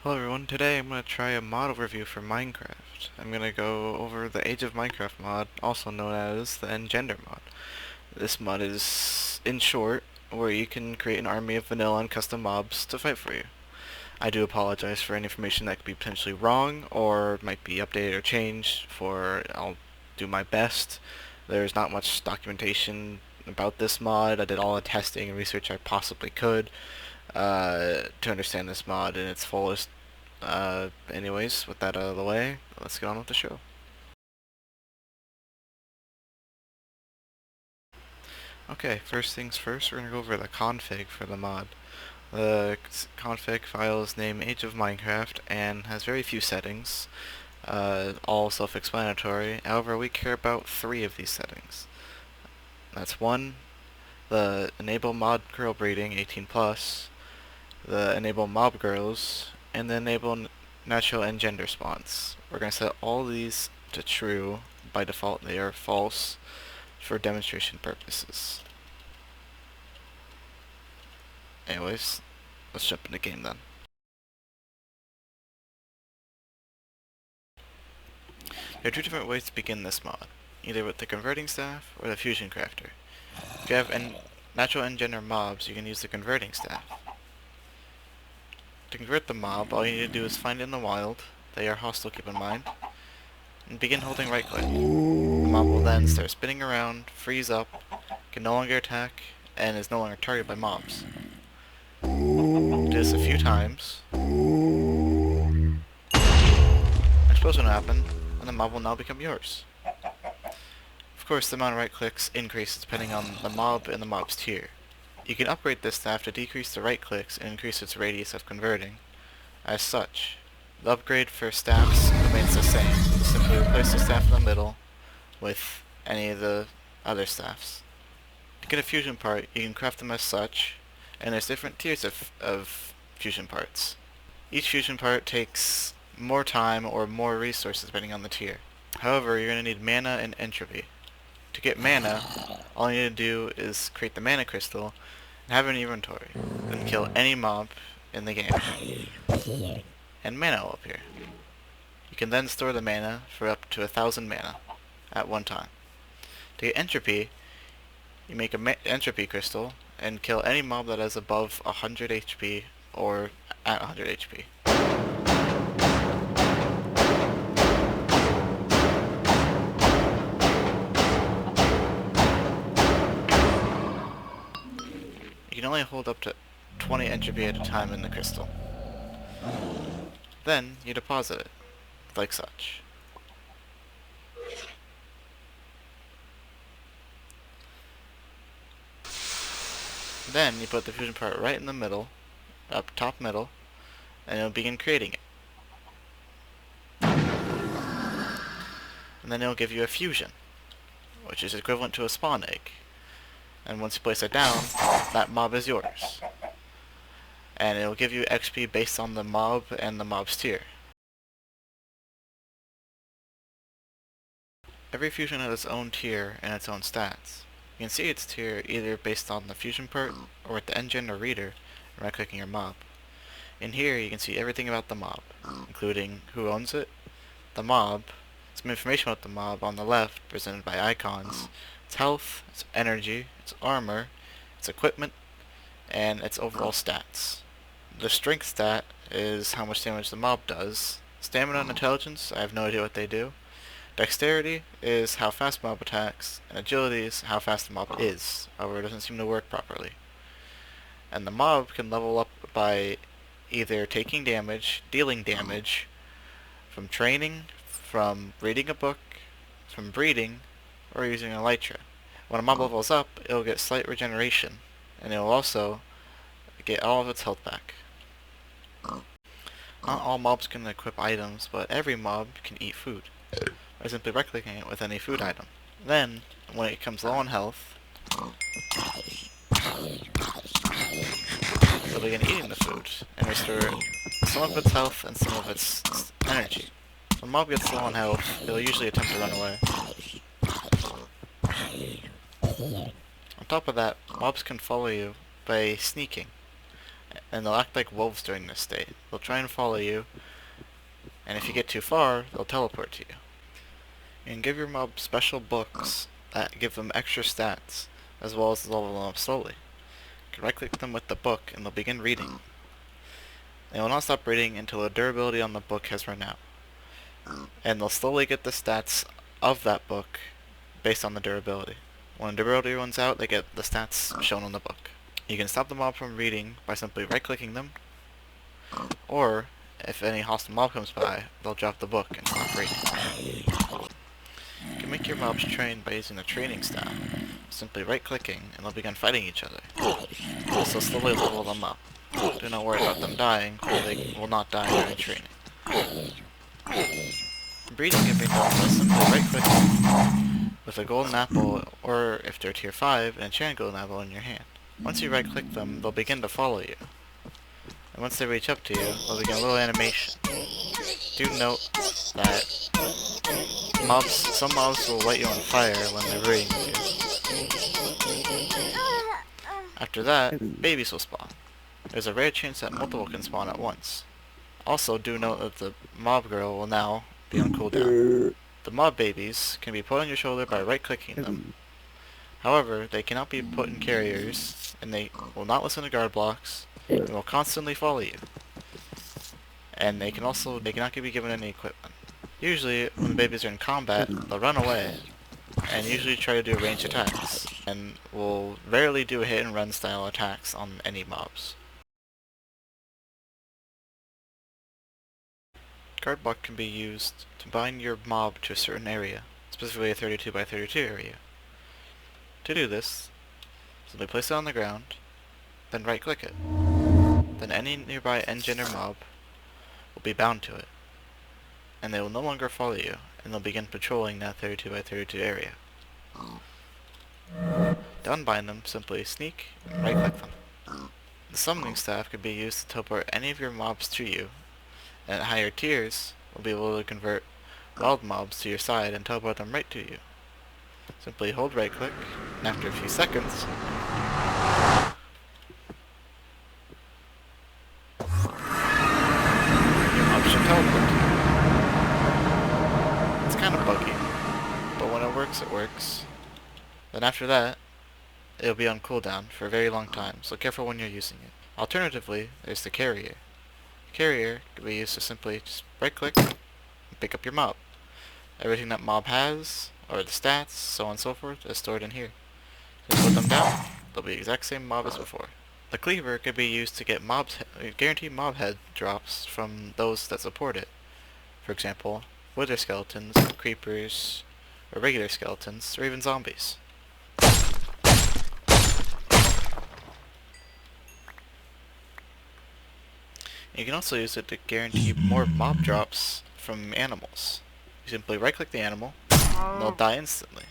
Hello everyone, today I'm going to try a mod overview for Minecraft. I'm going to go over the Age of Minecraft mod, also known as the Engender mod. This mod is, in short, where you can create an army of vanilla and custom mobs to fight for you. I do apologize for any information that could be potentially wrong, or might be updated or changed, I'll do my best. There's not much documentation about this mod. I did all the testing and research I possibly could to understand this mod in its fullest. Anyways, with that out of the way, let's get on with the show. Okay, first things first, we're going to go over the config for the mod. The config file is named Age of Minecraft and has very few settings, all self-explanatory. However, we care about 3 of these settings. That's 1, the enable mod girl breeding 18+, the enable mob girls, and the enable natural engender spawns. We're going to set all these to true. By default they are false for demonstration purposes. Anyways, let's jump into the game then. There are 2 different ways to begin this mod, either with the converting staff or the fusion crafter. If you have natural engender mobs, you can use the converting staff. To convert the mob, all you need to do is find it in the wild. They are hostile, keep in mind, and begin holding right click. The mob will then start spinning around, freeze up, can no longer attack, and is no longer targeted by mobs. Do this a few times. An explosion will happen, and the mob will now become yours. Of course, the amount of right clicks increases depending on the mob and the mob's tier. You can upgrade this staff to decrease the right clicks and increase its radius of converting. As such, the upgrade for staffs remains the same. You simply replace the staff in the middle with any of the other staffs. To get a fusion part, you can craft them as such, and there's different tiers of fusion parts. Each fusion part takes more time or more resources depending on the tier. However, you're going to need mana and entropy. To get mana, all you need to do is create the mana crystal and have it in your inventory. Then kill any mob in the game, and mana will appear. You can then store the mana for up to 1,000 mana at one time. To get entropy, you make an entropy crystal and kill any mob that is above 100 HP or at 100 HP. You can only hold up to 20 entropy at a time in the crystal. Then you deposit it, like such. Then you put the fusion part right in the middle, up top middle, and it'll begin creating it. And then it'll give you a fusion, which is equivalent to a spawn egg. And once you place it down, that mob is yours. And it'll give you XP based on the mob and the mob's tier. Every fusion has its own tier and its own stats. You can see its tier either based on the fusion part or with the engine or reader, right clicking your mob. In here you can see everything about the mob, including who owns it, the mob, some information about the mob on the left presented by icons, its health, its energy, its armor, its equipment, and its overall stats. The strength stat is how much damage the mob does. Stamina and intelligence, I have no idea what they do. Dexterity is how fast the mob attacks, and agility is how fast the mob is, however it doesn't seem to work properly. And the mob can level up by either taking damage, dealing damage, from training, from reading a book, from breeding, or using an elytra. When a mob levels up, it'll get slight regeneration, and it will also get all of its health back. Not all mobs can equip items, but every mob can eat food, by simply right-clicking it with any food item. Then, when it becomes low on health, it'll begin eating the food, and restore some of its health and some of its energy. When a mob gets low on health, it'll usually attempt to run away. On top of that, mobs can follow you by sneaking. and they'll act like wolves during this state. They'll try and follow you, and if you get too far, they'll teleport to you. You can give your mob special books that give them extra stats, as well as level them up slowly. You can right-click them with the book, and they'll begin reading. They will not stop reading until the durability on the book has run out. And they'll slowly get the stats of that book based on the durability. When the durability runs out, they get the stats shown on the book. You can stop the mob from reading by simply right-clicking them, or if any hostile mob comes by, they'll drop the book and stop reading. You can make your mobs train by using the training staff, simply right-clicking, and they'll begin fighting each other. Also slowly level them up. Do not worry about them dying, for they will not die during training. Breeding can be done by simply right-clicking with a golden apple, or if they're tier 5, an enchanted golden apple in your hand. Once you right-click them, they'll begin to follow you. And once they reach up to you, they'll begin a little animation. Do note that some mobs will light you on fire when they're breeding you. After that, babies will spawn. There's a rare chance that multiple can spawn at once. Also, do note that the mob girl will now be on cooldown. The mob babies can be put on your shoulder by right-clicking them. However, they cannot be put in carriers, and they will not listen to guard blocks, and will constantly follow you. And they cannot be given any equipment. Usually, when the babies are in combat, they'll run away, and usually try to do ranged attacks, and will rarely do hit and run style attacks on any mobs. Guard block can be used to bind your mob to a certain area, specifically a 32 by 32 area. To do this, simply place it on the ground, then right-click it. Then any nearby Engender mob will be bound to it, and they will no longer follow you, and they'll begin patrolling that 32 by 32 area. To unbind them, simply sneak and right-click them. The summoning staff can be used to teleport any of your mobs to you, and at higher tiers, will be able to convert wild mobs to your side and teleport them right to you. Simply hold right-click, and after a few seconds, your mob should teleport to you. It's kind of buggy, but when it works. Then after that, it'll be on cooldown for a very long time, so careful when you're using it. Alternatively, there's the carrier. The carrier can be used to simply just right-click and pick up your mob. Everything that mob has, or the stats, so on and so forth, is stored in here. Just put them down, they'll be the exact same mob as before. The cleaver could be used to get guaranteed mob head drops from those that support it. For example, wither skeletons, creepers, or regular skeletons, or even zombies. You can also use it to guarantee more mob drops from animals. You simply right-click the animal, and they'll die instantly,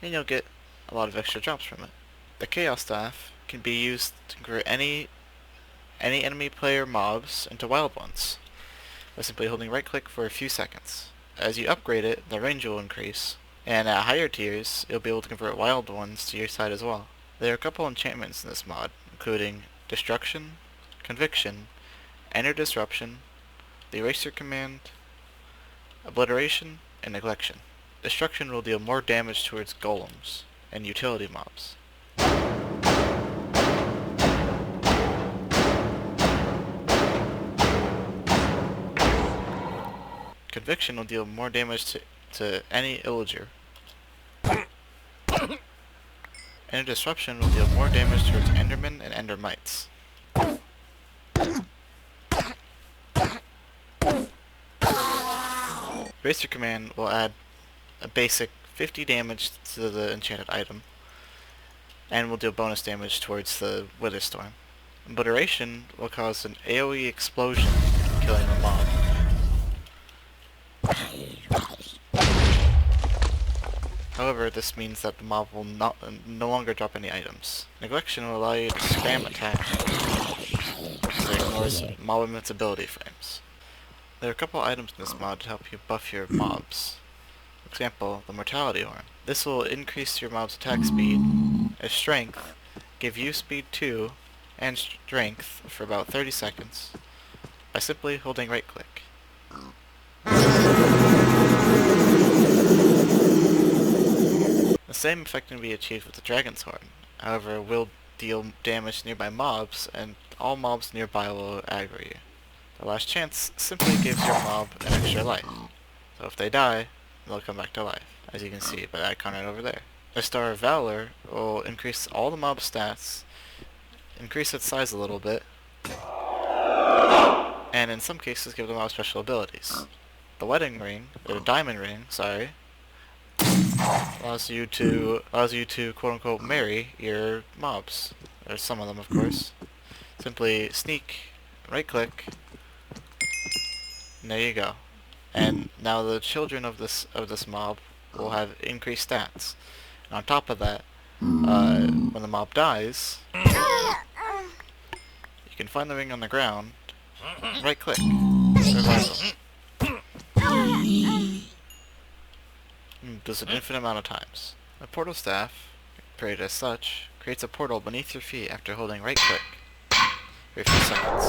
and you'll get a lot of extra drops from it. The Chaos Staff can be used to convert any enemy player mobs into wild ones, by simply holding right-click for a few seconds. As you upgrade it, the range will increase, and at higher tiers, you'll be able to convert wild ones to your side as well. There are a couple enchantments in this mod, including Destruction, Conviction, Enter Disruption, the Eraser Command, Obliteration, and Neglection. Destruction will deal more damage towards golems and utility mobs. Conviction will deal more damage to any illager. Enter Disruption will deal more damage towards Endermen and Endermites. Eraser Command will add a basic 50 damage to the enchanted item, and will deal bonus damage towards the Wither Storm. Obliteration will cause an AoE explosion, killing the mob. However, this means that the mob will no longer drop any items. Neglection will allow you to spam attack, so it ignores mob invincibility frames. There are a couple items in this mod to help you buff your mobs. For example, the Mortality Horn. This will increase your mob's attack speed, and strength, give you speed 2, and strength for about 30 seconds by simply holding right click. The same effect can be achieved with the Dragon's Horn, however it will deal damage to nearby mobs, and all mobs nearby will aggro you. The last chance simply gives your mob an extra life, so if they die, they'll come back to life, as you can see by the icon right over there. The Star of Valor will increase all the mob stats, increase its size a little bit, and in some cases give the mob special abilities. The Wedding Ring, or the Diamond Ring, sorry, allows you to quote unquote marry your mobs. Or some of them, of course. Simply sneak, right click, and there you go. And now the children of this mob will have increased stats. And on top of that, when the mob dies, you can find the ring on the ground, right click, revive them. Does an infinite amount of times. A portal staff, created as such, creates a portal beneath your feet after holding right click for a few seconds.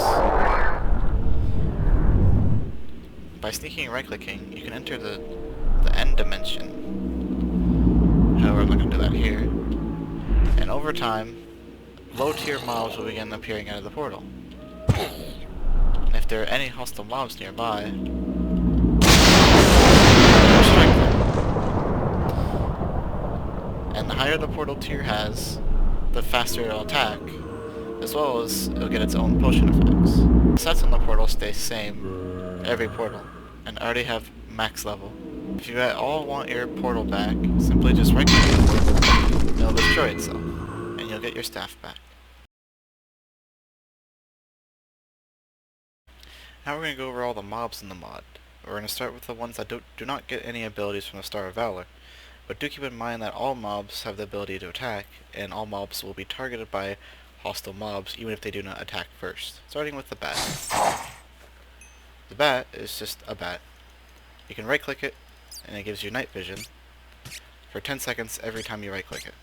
By sneaking and right clicking, you can enter the end dimension. However, I'm not going to do that here. And over time, low tier mobs will begin appearing out of the portal. And if there are any hostile mobs nearby, strike them. And the higher the portal tier has, the faster it'll attack, as well as it'll get its own potion effects. The stats on the portal stay the same every portal, and already have max level. If you at all want your portal back, simply just right click the portal, and it'll destroy itself, and you'll get your staff back. Now we're going to go over all the mobs in the mod. We're going to start with the ones that do not get any abilities from the Star of Valor. But do keep in mind that all mobs have the ability to attack, and all mobs will be targeted by hostile mobs even if they do not attack first. Starting with the bat. The bat is just a bat. You can right click it, and it gives you night vision for 10 seconds every time you right click it.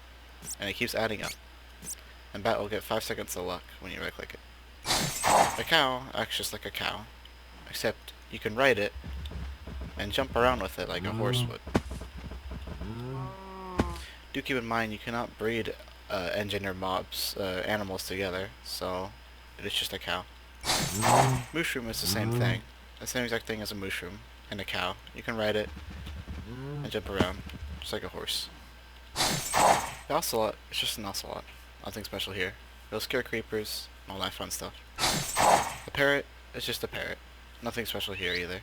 And it keeps adding up. And bat will get 5 seconds of luck when you right click it. The cow acts just like a cow, except you can ride it and jump around with it like a horse would. Do keep in mind you cannot breed Engender mobs, animals together, so it is just a cow. Mushroom is the same thing. The same exact thing as a mushroom and a cow. You can ride it and jump around, just like a horse. The ocelot is just an ocelot. Nothing special here. It'll scare creepers, all that fun stuff. The parrot is just a parrot. Nothing special here either.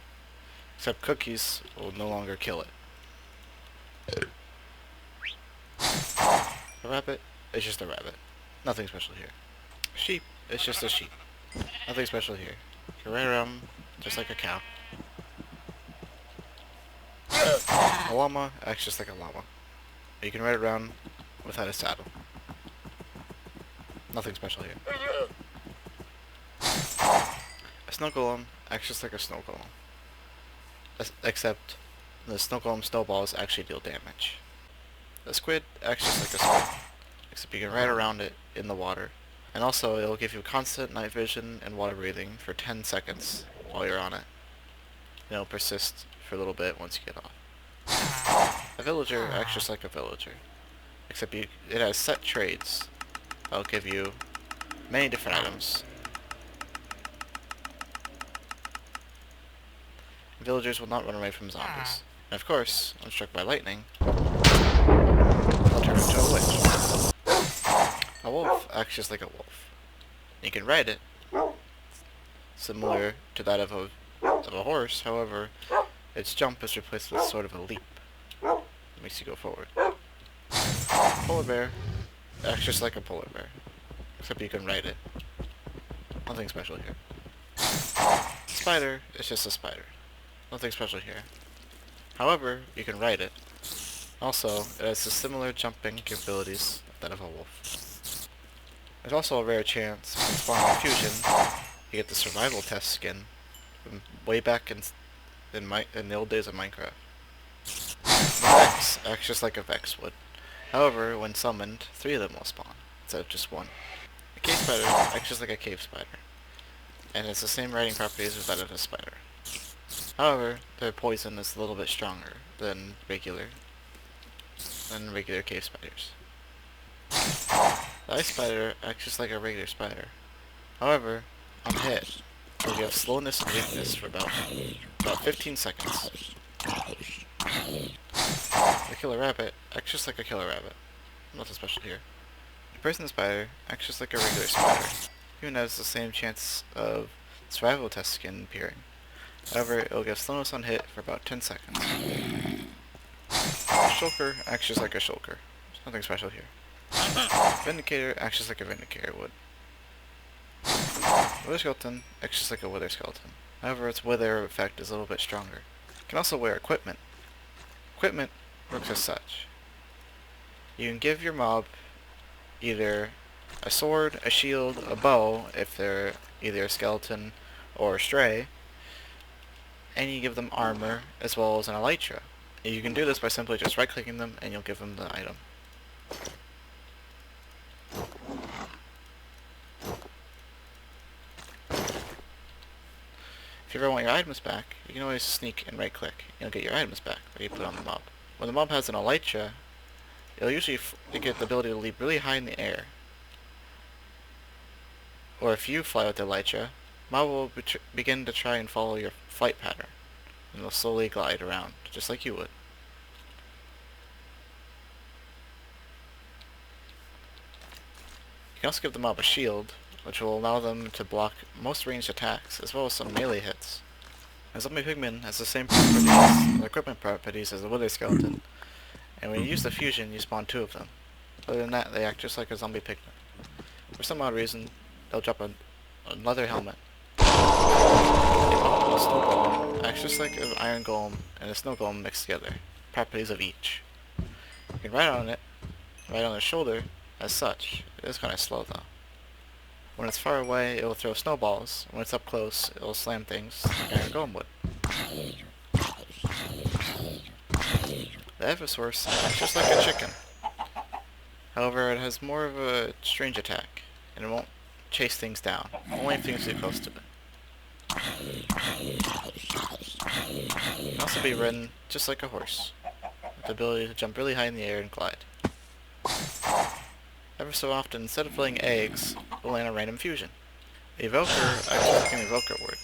Except cookies will no longer kill it. A rabbit is just a rabbit. Nothing special here. Sheep is just a sheep. Nothing special here. You can ride around just like a cow. A llama acts just like a llama. You can ride around without a saddle. Nothing special here. A snow golem acts just like a snow golem. Except the snow golem snowballs actually deal damage. The squid acts just like a squid, except you can ride around it in the water. And also, it will give you constant night vision and water breathing for 10 seconds while you're on it. And it'll persist for a little bit once you get off. A villager acts just like a villager, except it has set trades. That'll give you many different items. Villagers will not run away from zombies. And of course, when struck by lightning, they'll turn into a witch. A wolf acts just like a wolf. You can ride it, similar to that of a horse, however, its jump is replaced with sort of a leap. It makes you go forward. Polar bear acts just like a polar bear, except you can ride it. Nothing special here. Spider is just a spider. Nothing special here. However, you can ride it. Also, it has the similar jumping capabilities that of a wolf. There's also a rare chance when spawning fusion, you get the survival test skin from way back in the old days of Minecraft. The Vex acts just like a Vex would. However, when summoned, 3 of them will spawn, instead of just 1. The Cave spider acts just like a cave spider, and has the same riding properties as that of a spider. However, their poison is a little bit stronger than regular cave spiders. The ice spider acts just like a regular spider. However, on hit, it will give slowness and weakness for about 15 seconds. The killer rabbit acts just like a killer rabbit. Nothing special here. The poison spider acts just like a regular spider, even has the same chance of survival test skin appearing. However, it will give slowness on hit for about 10 seconds. Shulker acts just like a shulker. There's nothing special here. Vindicator acts just like a vindicator would. Wither skeleton acts just like a wither skeleton. However, its wither effect is a little bit stronger. It can also wear equipment. Equipment works as such. You can give your mob either a sword, a shield, a bow, if they're either a skeleton or a stray, and you give them armor as well as an elytra. You can do this by simply just right-clicking them and you'll give them the item. If you ever want your items back, you can always sneak and right-click, and you'll get your items back that you put on the mob. When the mob has an elytra, it'll usually get the ability to leap really high in the air. Or if you fly with the elytra, mob will begin to try and follow your flight pattern, and it'll slowly glide around, just like you would. You can also give the mob a shield, which will allow them to block most ranged attacks, as well as some melee hits. A zombie pigman has the same properties, or equipment properties, as a wither skeleton, and when you use the fusion, you spawn 2 of them. Other than that, they act just like a zombie pigman. For some odd reason, they'll drop a leather helmet. A snow golem acts just like an iron golem and a snow golem mixed together, properties of each. You can ride on it, ride on its shoulder, as such. It is kind of slow though. When it's far away, it will throw snowballs. When it's up close, it will slam things like iron golem would. The Evosaurus acts just like a chicken. However, it has more of a strange attack, and it won't chase things down, only if things get close to it. It can also be ridden just like a horse, with the ability to jump really high in the air and glide. Ever so often, instead of laying eggs, it will land a random fusion. The Evoker acts like an evoker word.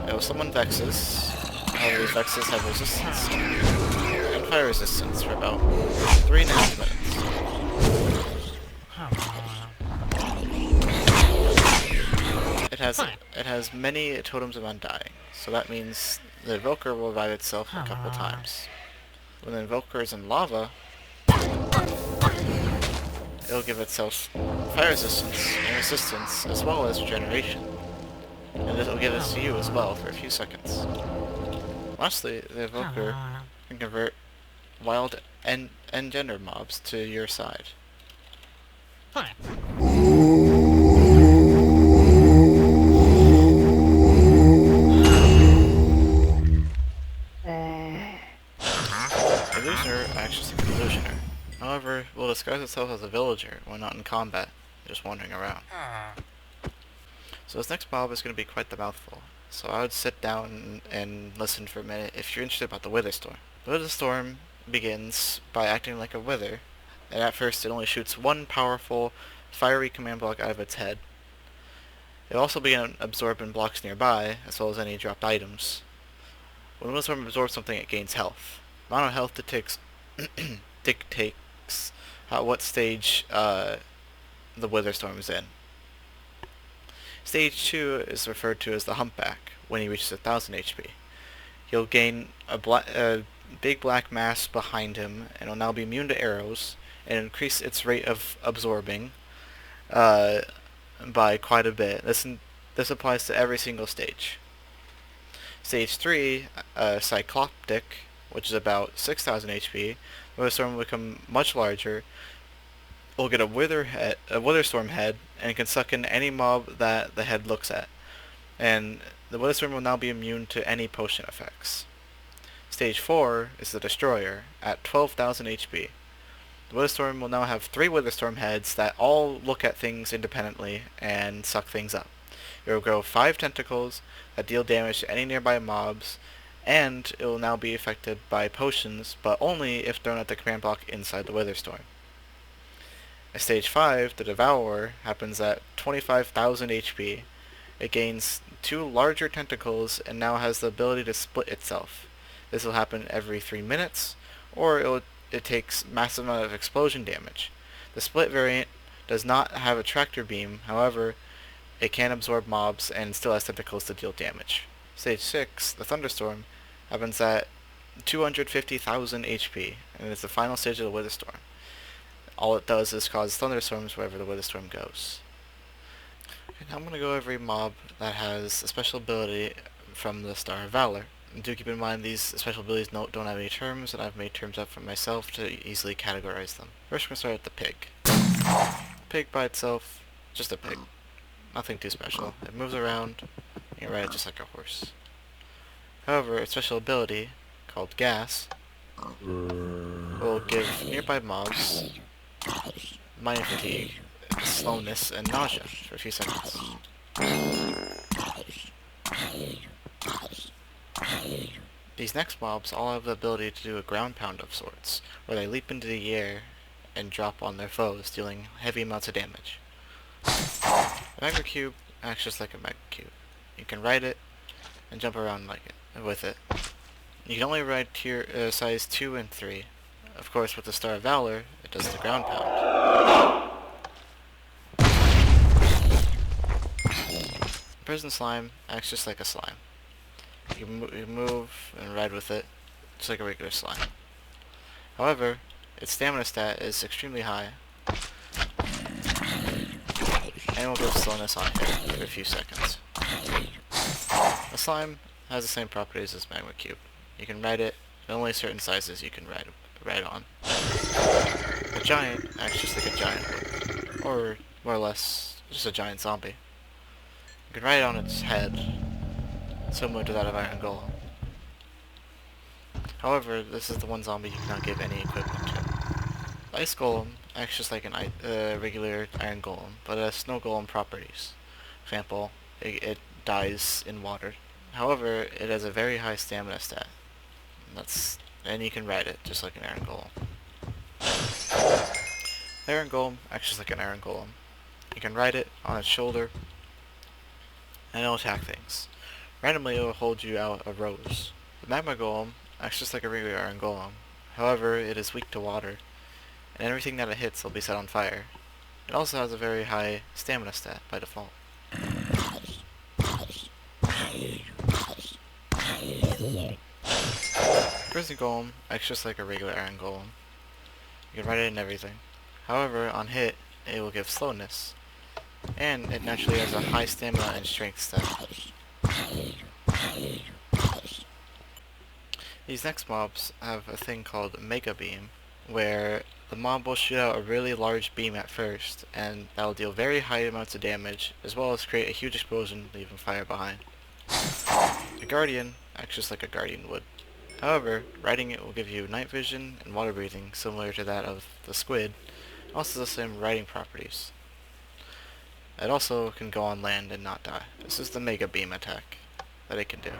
It will summon Vexes. However, these Vexes have resistance and fire resistance for about 3.5 minutes. It has many totems of undying, so that means the Evoker will revive itself a couple times. When the Invoker is in lava, it'll give itself fire resistance and resistance as well as regeneration. And it'll give this to you as well for a few seconds. Lastly, the Evoker can convert wild Engender mobs to your side. Illusioner acts just like an illusioner. However, will disguise itself as a villager when not in combat, just wandering around. So this next mob is going to be quite the mouthful. So I would sit down and listen for a minute if you're interested about the Wither Storm. The Wither Storm begins by acting like a wither, and at first it only shoots one powerful, fiery command block out of its head. It will also begin absorbing blocks nearby, as well as any dropped items. When Wither Storm absorbs something, it gains health. The amount of health dictates what stage the Wither Storm is in. Stage 2 is referred to as the Humpback, when he reaches 1000 HP. He'll gain a big black mass behind him, and will now be immune to arrows, and increase its rate of absorbing by quite a bit. This applies to every single stage. Stage 3, Cycloptic, which is about 6000 HP, the Wither Storm will become much larger. Will get a Wither Storm head, and can suck in any mob that the head looks at. And the Wither Storm will now be immune to any potion effects. Stage 4 is the Destroyer, at 12,000 HP. The Witherstorm will now have 3 Witherstorm heads that all look at things independently and suck things up. It will grow 5 tentacles that deal damage to any nearby mobs, and it will now be affected by potions, but only if thrown at the command block inside the Witherstorm. At stage 5, the Devourer happens at 25,000 HP. It gains 2 larger tentacles and now has the ability to split itself. This will happen every 3 minutes, or it takes massive amount of explosion damage. The split variant does not have a tractor beam, however, it can absorb mobs and still has tentacles to deal damage. Stage 6, the Thunderstorm, happens at 250,000 HP, and is the final stage of the Witherstorm. All it does is cause thunderstorms wherever the Witherstorm goes. And I'm going to go over a mob that has a special ability from the Star of Valor. And do keep in mind these special abilities don't have any terms, and I've made terms up for myself to easily categorize them. First we're going to start with the pig. Pig by itself, just a pig. Nothing too special. It moves around, you can ride it just like a horse. However, its special ability, called Gas, will give nearby mobs mining fatigue, slowness, and nausea for a few seconds. These next mobs all have the ability to do a ground pound of sorts, where they leap into the air and drop on their foes, dealing heavy amounts of damage. The Magma Cube acts just like a Magma Cube. You can ride it and jump around with it. You can only ride tier size 2 and 3. Of course, with the Star of Valor, it does the ground pound. Prison Slime acts just like a slime. You move and ride with it, just like a regular slime. However, its stamina stat is extremely high, and will give slowness on hit for a few seconds. A slime has the same properties as Magma Cube. You can ride it, and only certain sizes you can ride on. A giant acts just like a giant would, or more or less just a giant zombie. You can ride it on its head, similar to that of Iron Golem. However, this is the one zombie you cannot give any equipment to. The Ice Golem acts just like a regular Iron Golem, but it has Snow Golem properties. For example, it dies in water. However, it has a very high stamina stat. And you can ride it just like an Iron Golem. Iron Golem acts just like an Iron Golem. You can ride it on its shoulder, and it'll attack things. Randomly, it will hold you out a rose. The Magma Golem acts just like a regular Iron Golem. However, it is weak to water, and everything that it hits will be set on fire. It also has a very high stamina stat by default. Prison Golem acts just like a regular Iron Golem. You can ride it in everything. However, on hit, it will give slowness, and it naturally has a high stamina and strength stat. These next mobs have a thing called Mega Beam, where the mob will shoot out a really large beam at first, and that will deal very high amounts of damage, as well as create a huge explosion, leaving fire behind. The Guardian acts just like a Guardian would. However, riding it will give you night vision and water breathing, similar to that of the squid, also the same riding properties. It also can go on land and not die. This is the Mega Beam attack that it can do.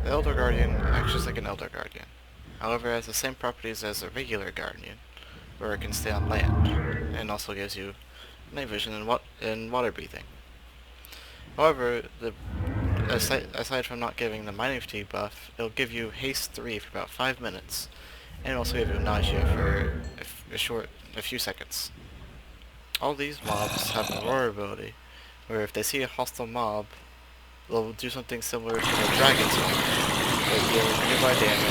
The Elder Guardian acts just like an Elder Guardian. However, it has the same properties as a regular Guardian, where it can stay on land, and also gives you night vision and water breathing. However, aside from not giving the mining fatigue buff, it'll give you haste 3 for about 5 minutes, and it'll also give you nausea for a few seconds. All these mobs have a roar ability, where if they see a hostile mob, they'll do something similar to the dragon's one. They deal nearby damage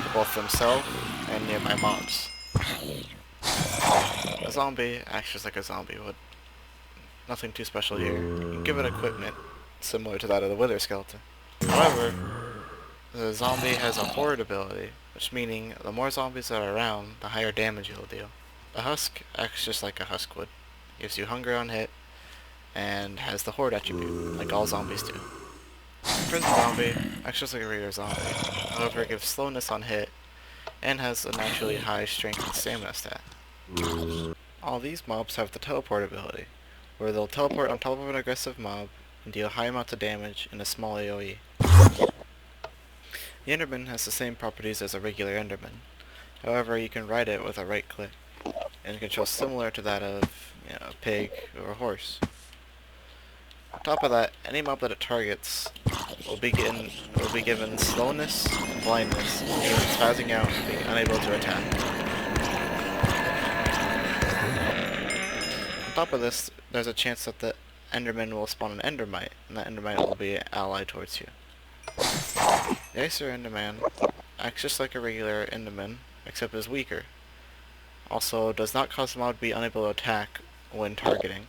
to both themselves and nearby mobs. A zombie acts just like a zombie would. Nothing too special here. You can give it equipment similar to that of the Wither Skeleton. However, the zombie has a horde ability, which meaning the more zombies that are around, the higher damage it'll deal. The husk acts just like a husk would. gives you hunger on hit, and has the horde attribute, like all zombies do. Prison zombie acts just like a regular zombie, however it gives slowness on hit, and has a naturally high strength and stamina stat. All these mobs have the teleport ability, where they'll teleport on top of an aggressive mob and deal high amounts of damage in a small AoE. The Enderman has the same properties as a regular Enderman, however you can ride it with a right click, and it controls similar to that of a pig or a horse. On top of that, any mob that it targets will be given slowness and blindness, meaning spazzing out and being unable to attack. On top of this, there's a chance that the Enderman will spawn an Endermite, and that Endermite will be allied towards you. The Icer Enderman acts just like a regular Enderman, except is weaker. Also, does not cause the mob to be unable to attack when targeting.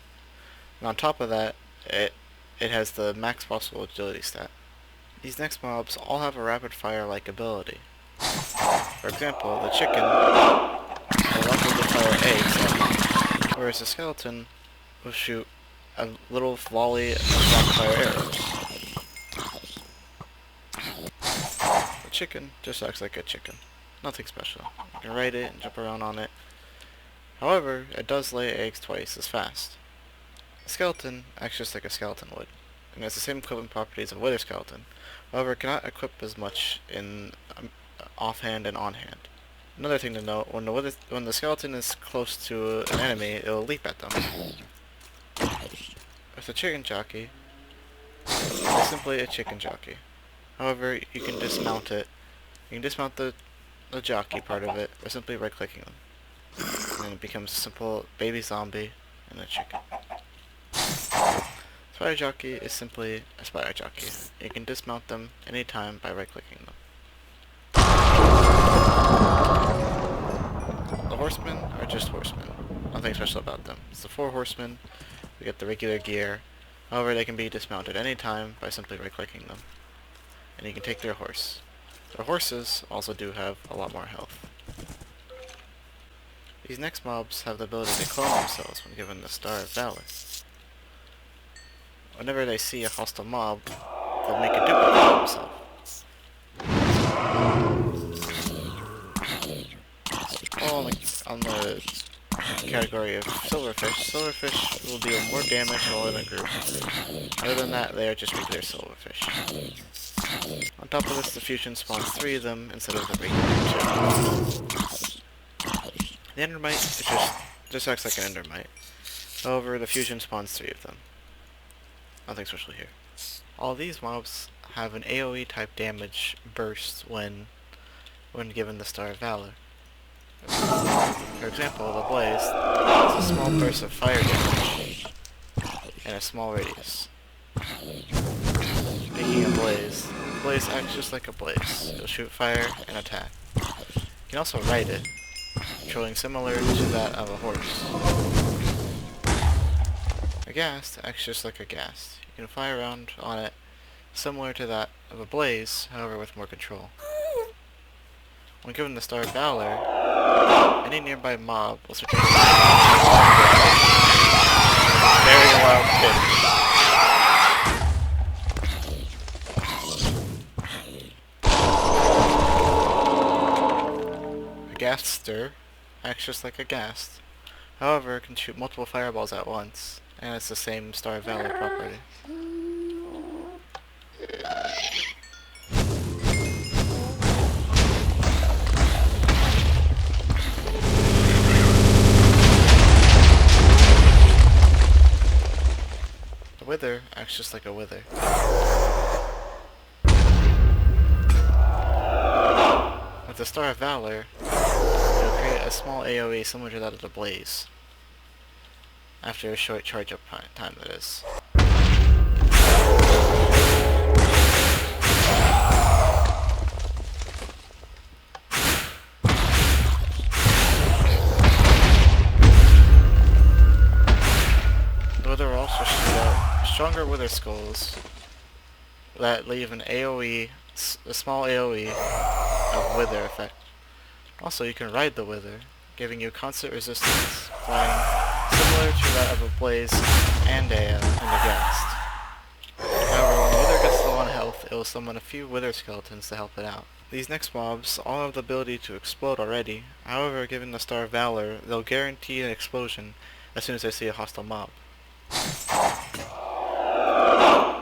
And on top of that, it has the max possible agility stat. These next mobs all have a rapid fire-like ability. For example, the chicken will rapidly fire eggs at you, whereas the skeleton will shoot a little volley of rapid fire arrows. The chicken just acts like a chicken. Nothing special. You can ride it and jump around on it. However, it does lay eggs twice as fast. The skeleton acts just like a skeleton would, and has the same equivalent properties of a wither skeleton. However, it cannot equip as much in offhand and on-hand. Another thing to note, when the skeleton is close to an enemy, it will leap at them. With the chicken jockey, it's simply a chicken jockey. However, you can dismount it. You can dismount the jockey part of it by simply right-clicking them. And then it becomes a simple baby zombie and a chicken. Spider jockey is simply a spider jockey. You can dismount them anytime by right-clicking them. The horsemen are just horsemen. Nothing special about them. It's the 4 horsemen. We get the regular gear. However, they can be dismounted anytime by simply right-clicking them. And you can take their horse. Their horses also do have a lot more health. These next mobs have the ability to clone themselves when given the Star of Valor. Whenever they see a hostile mob, they'll make a duplicate of themselves. All on the category of silverfish. Silverfish will deal more damage while in a group. Other than that, they are just regular silverfish. On top of this, the fusion spawns 3 of them instead of the regular 2. The Endermite just acts like an Endermite. However, the fusion spawns 3 of them. Nothing special here. All these mobs have an AoE type damage burst when given the Star of Valor. For example, the Blaze is a small burst of fire damage and a small radius. Speaking of Blaze, the Blaze acts just like a Blaze. It'll shoot fire and attack. You can also ride it, controlling similar to that of a horse. A Ghast acts just like a Ghast. You can fly around on it, similar to that of a Blaze, however with more control. When given the Star of Valor, any nearby mob will switch into very loud pitch. A Ghastster acts just like a Ghast. However, it can shoot multiple fireballs at once, and it's the same Star of Valor property. The Wither acts just like a Wither. With the Star of Valor, it'll create a small AoE similar to that of the Blaze. After a short charge-up time, that is. The Wither will also shoot out stronger Wither Skulls that leave an AoE, a small AoE of Wither effect. Also, you can ride the Wither, giving you constant resistance, flying similar to that of a Blaze and a Ghast. However, when the Wither gets low on health, it will summon a few Wither skeletons to help it out. These next mobs all have the ability to explode already. However, given the Star of Valor, they'll guarantee an explosion as soon as they see a hostile mob.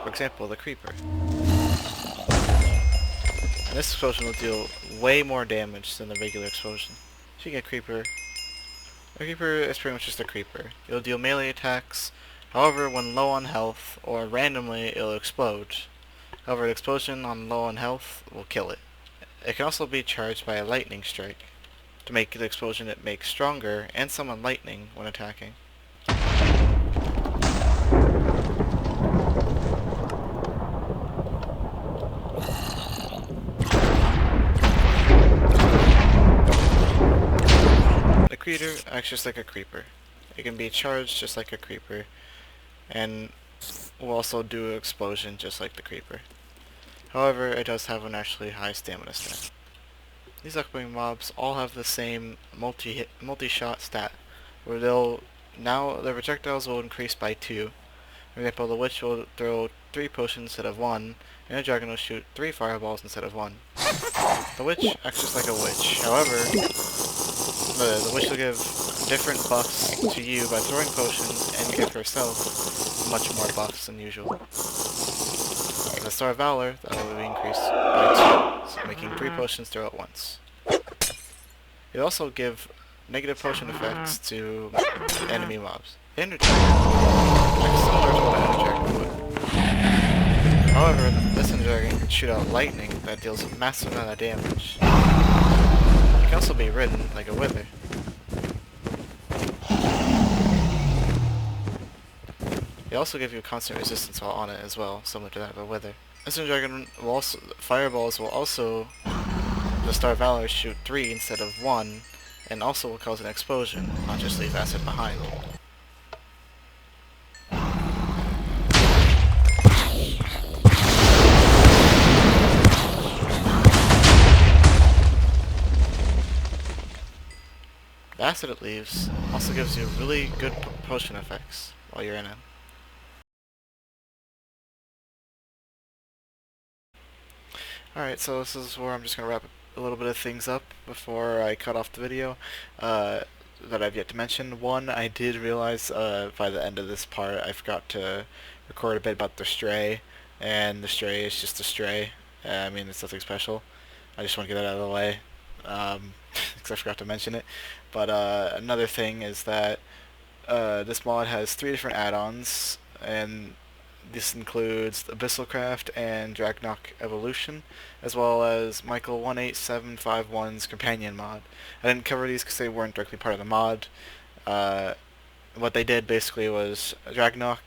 For example, the Creeper. And this explosion will deal way more damage than the regular explosion. So you get Creeper. A Creeper is pretty much just a Creeper. It'll deal melee attacks. However, when low on health, or randomly, it'll explode. However, an explosion on low on health will kill it. It can also be charged by a lightning strike to make the explosion it makes stronger and summon lightning when attacking. The Creeper acts just like a Creeper. It can be charged just like a Creeper, and will also do an explosion just like the Creeper. However, it does have an actually high stamina stat. These upcoming mobs all have the same multi-shot stat, where their projectiles will increase by 2. For example, the Witch will throw 3 potions instead of 1, and the Dragon will shoot 3 fireballs instead of 1. The Witch acts just like a Witch. However, the Witch will give different buffs to you by throwing potions, and give herself much more buffs than usual. The Star of Valor, that will be increased by 2, so making 3 potions throw at once. It'll also give negative potion effects to enemy mobs. The Ender Dragon acts similar to what an Ender Dragon would. However, this Ender Dragon can shoot out lightning that deals a massive amount of damage. It can also be ridden like a Wither. They also give you constant resistance while on it as well, similar to that of a Wither. This Ender Dragon will also, fireballs will also, the Star of Valor, shoot 3 instead of 1, and also will cause an explosion, not just leave acid behind. The acid it leaves also gives you really good potion effects while you're in it. Alright, so this is where I'm just going to wrap a little bit of things up before I cut off the video that I've yet to mention. One, I did realize by the end of this part I forgot to record a bit about the Stray, and the Stray is just a Stray. I mean, it's nothing special. I just want to get that out of the way, because I forgot to mention it. But another thing is that this mod has 3 different add-ons, and this includes Abyssalcraft and Dragnok Evolution, as well as Michael18751's companion mod. I didn't cover these because they weren't directly part of the mod. What they did basically was Dragnok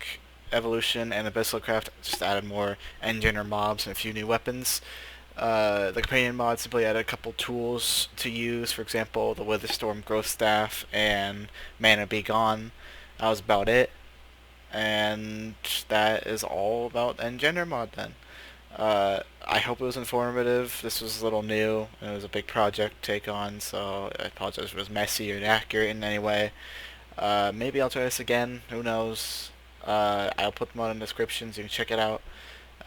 Evolution and Abyssalcraft just added more Engender mobs and a few new weapons. The companion mod simply added a couple tools to use, for example, the Witherstorm Growth Staff and Mana Be Gone. That was about it. And that is all about Engender mod then. I hope it was informative. This was a little new, and it was a big project to take on, so I apologize if it was messy or inaccurate in any way. Maybe I'll try this again, who knows. I'll put them on in the description so you can check it out.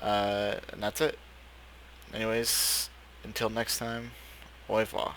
And that's it. Anyways, until next time, au revoir.